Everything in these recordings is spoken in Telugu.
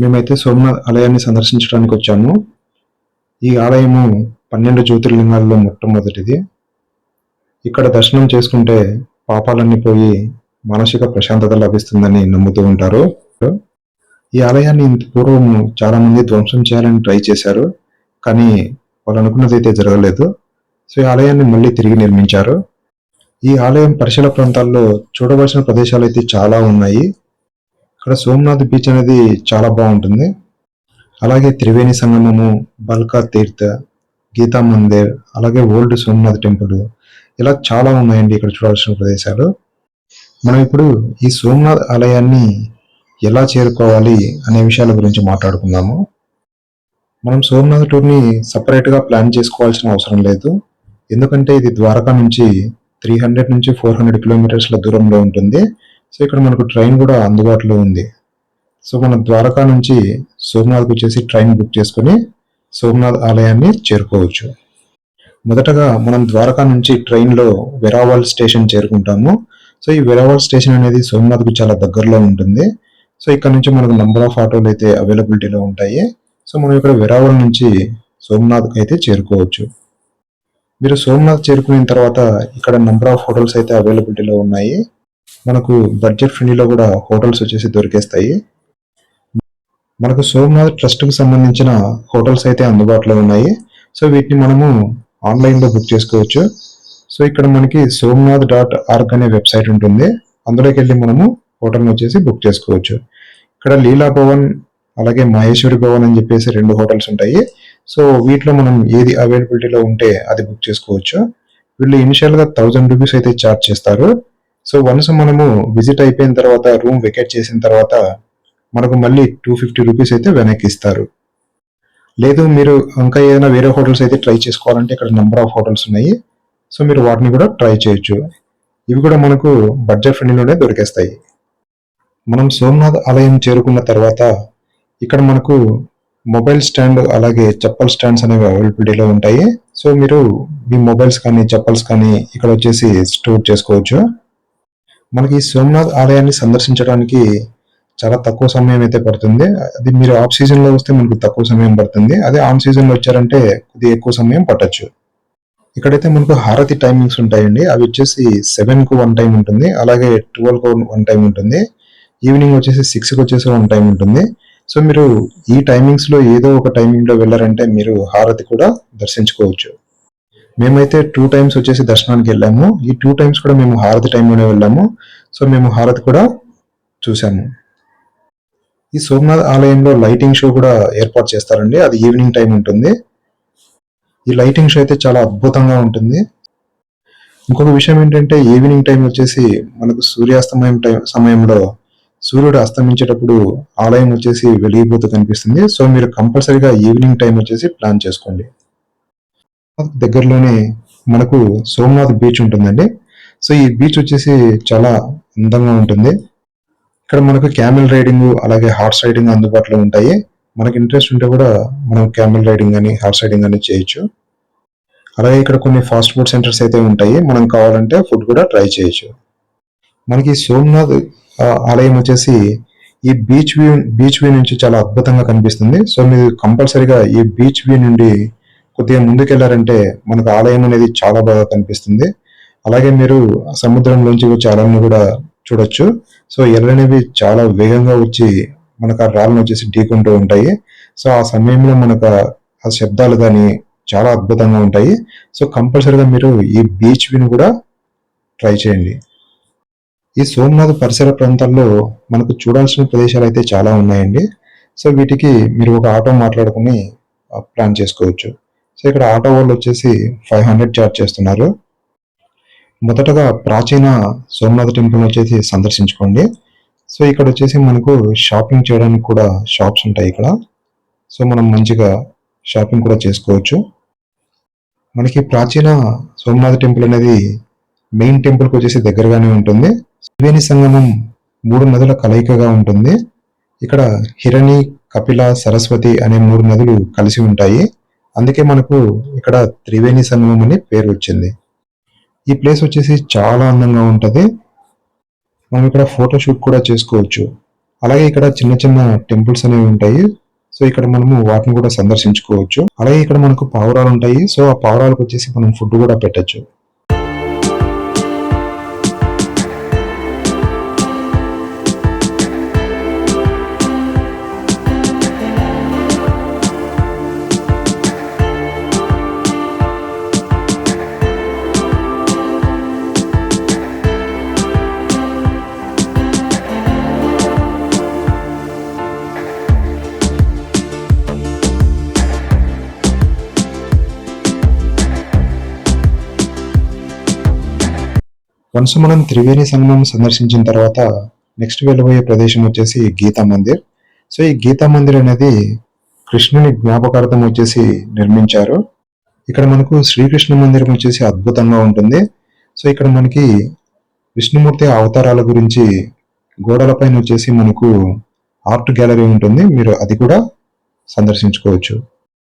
మేమైతే సోమనాథ్ ఆలయాన్ని సందర్శించడానికి వచ్చాము. ఈ ఆలయము 12 జ్యోతిర్లింగాల్లో మొట్టమొదటిది. ఇక్కడ దర్శనం చేసుకుంటే పాపాలన్నీ పోయి మానసిక ప్రశాంతత లభిస్తుందని నమ్ముతూ ఉంటారు. ఈ ఆలయాన్ని పూర్వం చాలా మంది ధ్వంసం చేయాలని ట్రై చేశారు. కానీ వాళ్ళు అనుకున్నది అయితే జరగలేదు. సో ఈ ఆలయాన్ని మళ్ళీ తిరిగి నిర్మించారు. ఈ ఆలయం పరిసర ప్రాంతాల్లో చూడవలసిన ప్రదేశాలు అయితే చాలా ఉన్నాయి. ఇక్కడ సోమనాథ్ బీచ్ అనేది చాలా బాగుంటుంది. అలాగే త్రివేణి సంగమము, బల్కా తీర్థ్, గీతా మందిర్, అలాగే ఓల్డ్ సోమనాథ్ టెంపుల్, ఇలా చాలా ఉన్నాయండి ఇక్కడ చూడాల్సిన ప్రదేశాలు. మనం ఇప్పుడు ఈ సోమనాథ్ ఆలయాన్ని ఎలా చేరుకోవాలి అనే విషయాల గురించి మాట్లాడుకుందాము. మనం సోమనాథ్ టూర్ని సపరేట్గా ప్లాన్ చేసుకోవాల్సిన అవసరం లేదు. ఎందుకంటే ఇది ద్వారకా నుంచి 300 నుంచి 400 కిలోమీటర్స్ల దూరంలో ఉంటుంది. సో ఇక్కడ మనకు ట్రైన్ కూడా అందుబాటులో ఉంది. సో మనం ద్వారకా నుంచి సోమనాథ్కి వచ్చేసి ట్రైన్ బుక్ చేసుకొని సోమనాథ్ ఆలయాన్ని చేరుకోవచ్చు. మొదటగా మనం ద్వారకా నుంచి ట్రైన్లో వెరావల్ స్టేషన్ చేరుకుంటాము. సో ఈ వెరావల్ స్టేషన్ అనేది సోమనాథ్కు చాలా దగ్గరలో ఉంటుంది. సో ఇక్కడ నుంచి మనకు నంబర్ ఆఫ్ ఆటోలు అయితే అవైలబిలిటీలో ఉంటాయి. సో మనం ఇక్కడ వెరావల్ నుంచి సోమనాథ్కి అయితే చేరుకోవచ్చు. మీరు సోమనాథ్ చేరుకున్న తర్వాత ఇక్కడ నంబర్ ఆఫ్ హోటల్స్ అయితే అవైలబిలిటీలో ఉన్నాయి. మనకు బడ్జెట్ ఫ్రెండ్లీలో కూడా హోటల్స్ వచ్చేసి దొరికేస్తాయి. మనకు సోమనాథ్ ట్రస్ట్కి సంబంధించిన హోటల్స్ అయితే అందుబాటులో ఉన్నాయి. సో వీటిని మనము ఆన్లైన్లో బుక్ చేసుకోవచ్చు. సో ఇక్కడ మనకి somnath.org అనే వెబ్సైట్ ఉంటుంది. అందులోకి వెళ్ళి మనము హోటల్ని వచ్చేసి బుక్ చేసుకోవచ్చు. ఇక్కడ లీలా భవన్ అలాగే మహేశ్వరి భవన్ అని చెప్పేసి 2 హోటల్స్ ఉంటాయి. సో వీటిలో మనం ఏది అవైలబిలిటీలో ఉంటే అది బుక్ చేసుకోవచ్చు. వీళ్ళు ఇనిషియల్గా 1000 రూపీస్ అయితే ఛార్జ్ చేస్తారు. సో వన్స్ మనము విజిట్ అయిపోయిన తర్వాత రూమ్ వెకేట్ చేసిన తర్వాత మనకు మళ్ళీ 250 రూపీస్ అయితే వెనక్కి ఇస్తారు. లేదు మీరు ఇంకా ఏదైనా వేరే హోటల్స్ అయితే ట్రై చేసుకోవాలంటే ఇక్కడ నెంబర్ ఆఫ్ హోటల్స్ ఉన్నాయి. సో మీరు వాటిని కూడా ట్రై చేయొచ్చు. ఇవి కూడా మనకు బడ్జెట్ ఫ్రెండ్లీలోనే దొరికేస్తాయి. మనం సోమనాథ్ ఆలయం చేరుకున్న తర్వాత ఇక్కడ మనకు మొబైల్ స్టాండ్ అలాగే చెప్పల్ స్టాండ్స్ అనేవి అవైలబిలిటీలో ఉంటాయి. సో మీరు మీ మొబైల్స్ కానీ చెప్పల్స్ కానీ ఇక్కడ వచ్చేసి స్టోర్ చేసుకోవచ్చు. మనకి సోమనాథ్ ఆలయాన్ని సందర్శించడానికి చాలా తక్కువ సమయం అయితే పడుతుంది. అది మీరు ఆఫ్ సీజన్లో వస్తే మనకు తక్కువ సమయం పడుతుంది. అదే ఆన్ సీజన్లో వచ్చారంటే కొద్దిగా ఎక్కువ సమయం పట్టచ్చు. ఇక్కడైతే మనకు హారతి టైమింగ్స్ ఉంటాయండి. అవి వచ్చేసి 7కు 1 టైం ఉంటుంది, అలాగే 12కు 1 టైం ఉంటుంది, ఈవినింగ్ వచ్చేసి 6కి వచ్చేసి 1 టైం ఉంటుంది. సో మీరు ఈ టైమింగ్స్లో ఏదో ఒక టైమింగ్లో వెళ్ళారంటే మీరు హారతి కూడా దర్శించుకోవచ్చు. మేమైతే 2 టైమ్స్ వచ్చేసి దర్శనానికి వెళ్ళాము. ఈ 2 టైమ్స్ కూడా మేము హారతి టైంలోనే వెళ్ళాము. సో మేము హారతి కూడా చూసాము. ఈ సోమనాథ్ ఆలయంలో లైటింగ్ షో కూడా ఏర్పాటు చేస్తారండి. అది ఈవినింగ్ టైం ఉంటుంది. ఈ లైటింగ్ షో అయితే చాలా అద్భుతంగా ఉంటుంది. ఇంకొక విషయం ఏంటంటే ఈవినింగ్ టైం వచ్చేసి మనకు సూర్యాస్తమయం సమయంలో సూర్యుడు అస్తమించేటప్పుడు ఆలయం వచ్చేసి వెలిగిపోతూ కనిపిస్తుంది. సో మీరు కంపల్సరీగా ఈవినింగ్ టైం వచ్చేసి ప్లాన్ చేసుకోండి. దగ్గరలోనే మనకు సోమనాథ్ బీచ్ ఉంటుందండి. సో ఈ బీచ్ వచ్చేసి చాలా అందంగా ఉంటుంది. ఇక్కడ మనకు క్యామెల్ రైడింగ్ అలాగే హార్స్ రైడింగ్ అందుబాటులో ఉంటాయి. మనకి ఇంట్రెస్ట్ ఉంటే కూడా మనం క్యామెల్ రైడింగ్ అని హార్స్ రైడింగ్ అని చేయొచ్చు. అలాగే ఇక్కడ కొన్ని ఫాస్ట్ ఫుడ్ సెంటర్స్ అయితే ఉంటాయి. మనం కావాలంటే ఫుడ్ కూడా ట్రై చేయొచ్చు. మనకి సోమనాథ్ ఆలయం వచ్చేసి ఈ బీచ్ వ్యూ నుంచి చాలా అద్భుతంగా కనిపిస్తుంది. సో మీరు కంపల్సరీగా ఈ బీచ్ వ్యూ నుండి కొద్దిగా ముందుకెళ్లారంటే మనకు ఆలయం అనేది చాలా బాగా కనిపిస్తుంది. అలాగే మీరు సముద్రంలోంచి వచ్చే అలలను కూడా చూడొచ్చు. సో ఎర్రనేవి చాలా వేగంగా వచ్చి మనకు ఆ రాళ్ళను వచ్చేసి ఢీకుంటూ ఉంటాయి. సో ఆ సమయంలో మనకు ఆ శబ్దాలు కానీ చాలా అద్భుతంగా ఉంటాయి. సో కంపల్సరీగా మీరు ఈ బీచ్ వ్యూని కూడా ట్రై చేయండి. ఈ సోమనాథ్ పరిసర ప్రాంతాల్లో మనకు చూడాల్సిన ప్రదేశాలు అయితే చాలా ఉన్నాయండి. సో వీటికి మీరు ఒక ఆటో మాట్లాడుకుని ప్లాన్ చేసుకోవచ్చు. సో ఇక్కడ ఆటో వాళ్ళు వచ్చేసి 500 ఛార్జ్ చేస్తున్నారు. మొదటగా ప్రాచీన సోమనాథ్ టెంపుల్ వచ్చేసి సందర్శించుకోండి. సో ఇక్కడ వచ్చేసి మనకు షాపింగ్ చేయడానికి కూడా షాప్స్ ఉంటాయి ఇక్కడ. సో మనం మంచిగా షాపింగ్ కూడా చేసుకోవచ్చు. మనకి ప్రాచీన సోమనాథ్ టెంపుల్ అనేది మెయిన్ టెంపుల్కి వచ్చేసి దగ్గరగానే ఉంటుంది. త్రివేణి సంగమం 3 నదుల కలయికగా ఉంటుంది. ఇక్కడ హిరణి, కపిల, సరస్వతి అనే 3 నదులు కలిసి ఉంటాయి. అందుకే మనకు ఇక్కడ త్రివేణి సంగమం అని పేరు వచ్చింది. ఈ ప్లేస్ వచ్చేసి చాలా అందంగా ఉంటుంది. మనం ఇక్కడ ఫోటోషూట్ కూడా చేసుకోవచ్చు. అలాగే ఇక్కడ చిన్న చిన్న టెంపుల్స్ అనేవి ఉంటాయి. సో ఇక్కడ మనము వాటిని కూడా సందర్శించుకోవచ్చు. అలాగే ఇక్కడ మనకు పావురాలు ఉంటాయి. సో ఆ పావురాలకు వచ్చేసి మనం ఫుడ్ కూడా పెట్టచ్చు. వన్స్ మనం త్రివేణి సంగమం సందర్శించిన తర్వాత నెక్స్ట్ వెళ్ళబోయే ప్రదేశం వచ్చేసి గీతా మందిర్. సో ఈ గీతా మందిర్ అనేది కృష్ణుని జ్ఞాపకార్థం వచ్చేసి నిర్మించారు. ఇక్కడ మనకు శ్రీకృష్ణ మందిరం వచ్చేసి అద్భుతంగా ఉంటుంది. సో ఇక్కడ మనకి విష్ణుమూర్తి అవతారాల గురించి గోడలపైన వచ్చేసి మనకు ఆర్ట్ గ్యాలరీ ఉంటుంది. మీరు అది కూడా సందర్శించుకోవచ్చు.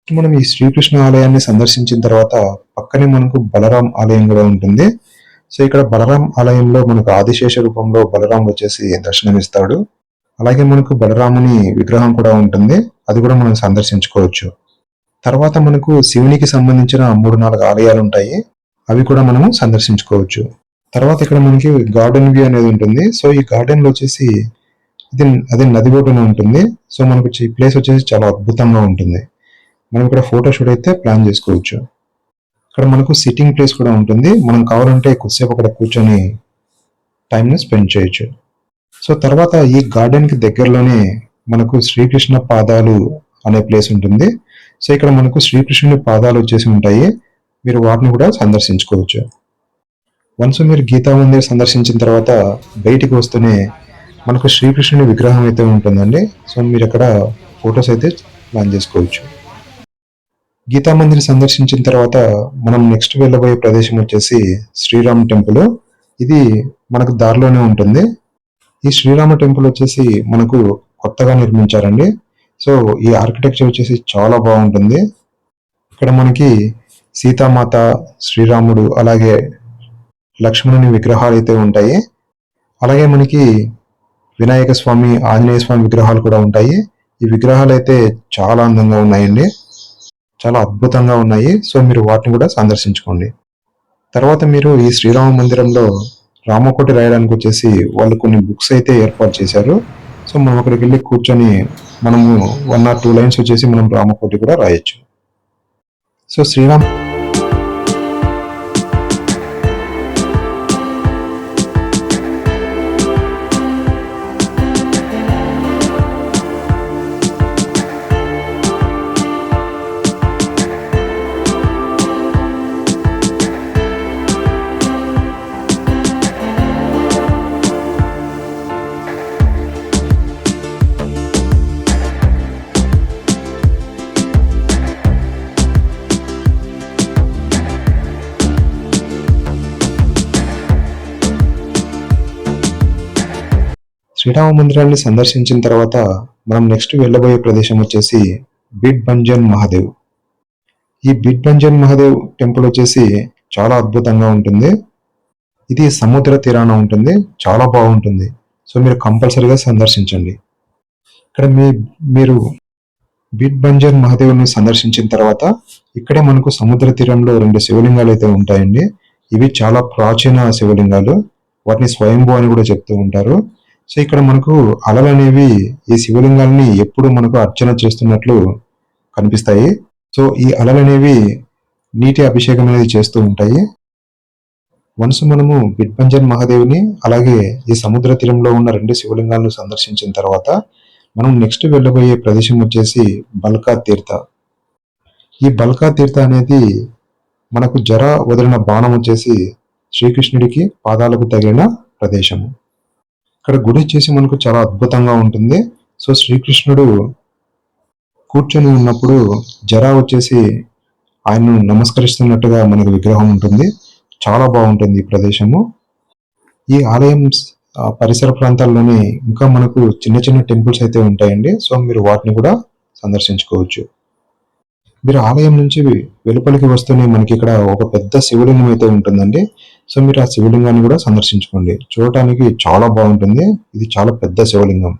మనం ఈ శ్రీకృష్ణ ఆలయాన్ని సందర్శించిన తర్వాత పక్కనే మనకు బలరాం ఆలయం కూడా ఉంటుంది. సో ఇక్కడ బలరాం ఆలయంలో మనకు ఆదిశేష రూపంలో బలరాం వచ్చేసి దర్శనమిస్తాడు. అలాగే మనకు బలరాముని విగ్రహం కూడా ఉంటుంది. అది కూడా మనం సందర్శించుకోవచ్చు. తర్వాత మనకు శివునికి సంబంధించిన 3-4 ఆలయాలు ఉంటాయి. అవి కూడా మనము సందర్శించుకోవచ్చు. తర్వాత ఇక్కడ మనకి గార్డెన్ వ్యూ అనేది ఉంటుంది. సో ఈ గార్డెన్ లో వచ్చేసి అది నది ఒడ్డున ఉంటుంది. సో మనకు ఈ ప్లేస్ వచ్చేసి చాలా అద్భుతంగా ఉంటుంది. మనం ఇక్కడ ఫోటోషూట్ అయితే ప్లాన్ చేసుకోవచ్చు. ఇక్కడ మనకు సిట్టింగ్ ప్లేస్ కూడా ఉంటుంది. మనం కావాలంటే కొద్దిసేపు అక్కడ కూర్చొని టైంని స్పెండ్ చేయొచ్చు. సో తర్వాత ఈ గార్డెన్ కి దగ్గరలోనే మనకు శ్రీకృష్ణ పాదాలు అనే ప్లేస్ ఉంటుంది. సో ఇక్కడ మనకు శ్రీకృష్ణుని పాదాలు వచ్చేసి ఉంటాయి. మీరు వాటిని కూడా సందర్శించుకోవచ్చు. వన్స్ మీరు గీతా మందిర్ సందర్శించిన తర్వాత బయటికి వస్తూనే మనకు శ్రీకృష్ణుని విగ్రహం అయితే ఉంటుందండి. సో మీరు అక్కడ ఫొటోస్ అయితే ప్లాన్ చేసుకోవచ్చు. గీతా మందిర్ సందర్శించిన తర్వాత మనం నెక్స్ట్ వెళ్ళబోయే ప్రదేశం వచ్చేసి శ్రీరామ టెంపుల్. ఇది మనకు దారిలోనే ఉంటుంది. ఈ శ్రీరామ టెంపుల్ వచ్చేసి మనకు కొత్తగా నిర్మించారండి. సో ఈ ఆర్కిటెక్చర్ వచ్చేసి చాలా బాగుంటుంది. ఇక్కడ మనకి సీతామాత, శ్రీరాముడు, అలాగే లక్ష్మణుని విగ్రహాలు అయితే ఉంటాయి. అలాగే మనకి వినాయక స్వామి, ఆంజనేయ స్వామి విగ్రహాలు కూడా ఉంటాయి. ఈ విగ్రహాలు అయితే చాలా అందంగా ఉన్నాయండి. చాలా అద్భుతంగా ఉన్నాయి. సో మీరు వాటిని కూడా సందర్శించుకోండి. తర్వాత మీరు ఈ శ్రీరామ మందిరంలో రామకోటి రాయడానికి వచ్చేసి వాళ్ళు కొన్ని బుక్స్ అయితే ఏర్పాటు చేశారు. సో మనం అక్కడికి వెళ్ళి కూర్చొని మనము 1 or 2 లైన్స్ వచ్చేసి మనం రామకోటి కూడా రాయొచ్చు. సో శ్రీరామ మందిరాన్ని సందర్శించిన తర్వాత మనం నెక్స్ట్ వెళ్ళబోయే ప్రదేశం వచ్చేసి బిడ్ బంజన్ మహాదేవ్. ఈ బిడ్ బంజన్ మహాదేవ్ టెంపుల్ వచ్చేసి చాలా అద్భుతంగా ఉంటుంది. ఇది సముద్ర తీరాన ఉంటుంది. చాలా బాగుంటుంది. సో మీరు కంపల్సరీగా సందర్శించండి. ఇక్కడ మీరు బిడ్ బంజన్ మహాదేవ్ని సందర్శించిన తర్వాత ఇక్కడే మనకు సముద్ర తీరంలో 2 శివలింగాలు అయితే ఉంటాయండి. ఇవి చాలా ప్రాచీన శివలింగాలు. వాటిని స్వయంభూ అని కూడా చెప్తూ ఉంటారు. సో ఇక్కడ మనకు అలలు అనేవి ఈ శివలింగాల్ని ఎప్పుడు మనకు అర్చన చేస్తున్నట్లు కనిపిస్తాయి. సో ఈ అలలు అనేవి నీటి అభిషేకం అనేది చేస్తూ ఉంటాయి. వన్స్ మనము బిడ్బంజన్ మహాదేవిని అలాగే ఈ సముద్ర తీరంలో ఉన్న 2 శివలింగాలను సందర్శించిన తర్వాత మనం నెక్స్ట్ వెళ్ళబోయే ప్రదేశం వచ్చేసి బల్కా తీర్థ. ఈ బల్కా తీర్థ అనేది మనకు జర వదిలిన బాణం వచ్చేసి శ్రీకృష్ణుడికి పాదాలకు తగిలిన ప్రదేశము. ఇక్కడ గుడి వచ్చేసి మనకు చాలా అద్భుతంగా ఉంటుంది. సో శ్రీకృష్ణుడు కూర్చొని ఉన్నప్పుడు జర వచ్చేసి ఆయన్ను నమస్కరిస్తున్నట్టుగా మనకు విగ్రహం ఉంటుంది. చాలా బాగుంటుంది ఈ ప్రదేశము. ఈ ఆలయం పరిసర ప్రాంతాల్లోనే ఇంకా మనకు చిన్న చిన్న టెంపుల్స్ అయితే ఉంటాయండి. సో మీరు వాటిని కూడా సందర్శించుకోవచ్చు. మీరు ఆలయం నుంచి వెలుపలికి వస్తూనే మనకి ఇక్కడ ఒక పెద్ద శివలింగం అయితే ఉంటుందండి. సో మీరు ఆ శివలింగాన్ని కూడా సందర్శించుకోండి. చూడటానికి చాలా బాగుంటుంది. ఇది చాలా పెద్ద శివలింగం.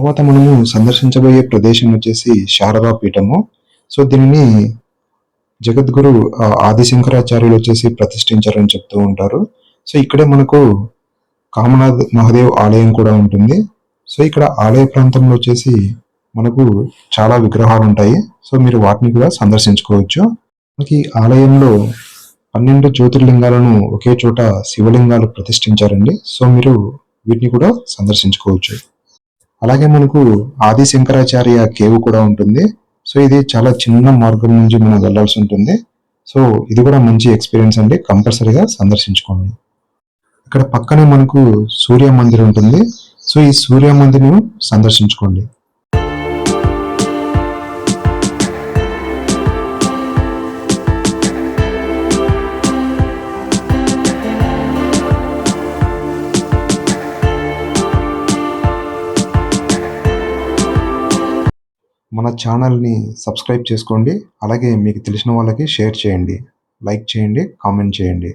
తర్వాత మనము సందర్శించబోయే ప్రదేశం వచ్చేసి శారదా పీఠము. సో దీనిని జగద్గురు ఆదిశంకరాచార్యులు వచ్చేసి ప్రతిష్ఠించారని చెప్తూ ఉంటారు. సో ఇక్కడే మనకు కామనాథ్ మహాదేవ్ ఆలయం కూడా ఉంటుంది. సో ఇక్కడ ఆలయ ప్రాంతంలో వచ్చేసి మనకు చాలా విగ్రహాలు ఉంటాయి. సో మీరు వాటిని కూడా సందర్శించుకోవచ్చు. మనకి ఆలయంలో 12 జ్యోతిర్లింగాలను ఒకే చోట శివలింగాలు ప్రతిష్ఠించారండి. సో మీరు వీటిని కూడా సందర్శించుకోవచ్చు. అలాగే మనకు ఆది శంకరాచార్య కేవ్ కూడా ఉంటుంది. సో ఇది చాలా చిన్న మార్గం నుంచి మనం వెళ్ళాల్సి ఉంటుంది. సో ఇది కూడా మంచి ఎక్స్పీరియన్స్ అండి, కంపల్సరీగా సందర్శించుకోండి. ఇక్కడ పక్కనే మనకు సూర్య మందిర్ ఉంటుంది. సో ఈ సూర్య మందిర్ను సందర్శించుకోండి. మన ఛానల్ని సబ్స్క్రైబ్ చేసుకోండి. అలాగే మీకు తెలిసిన వాళ్ళకి షేర్ చేయండి, లైక్ చేయండి, కామెంట్ చేయండి.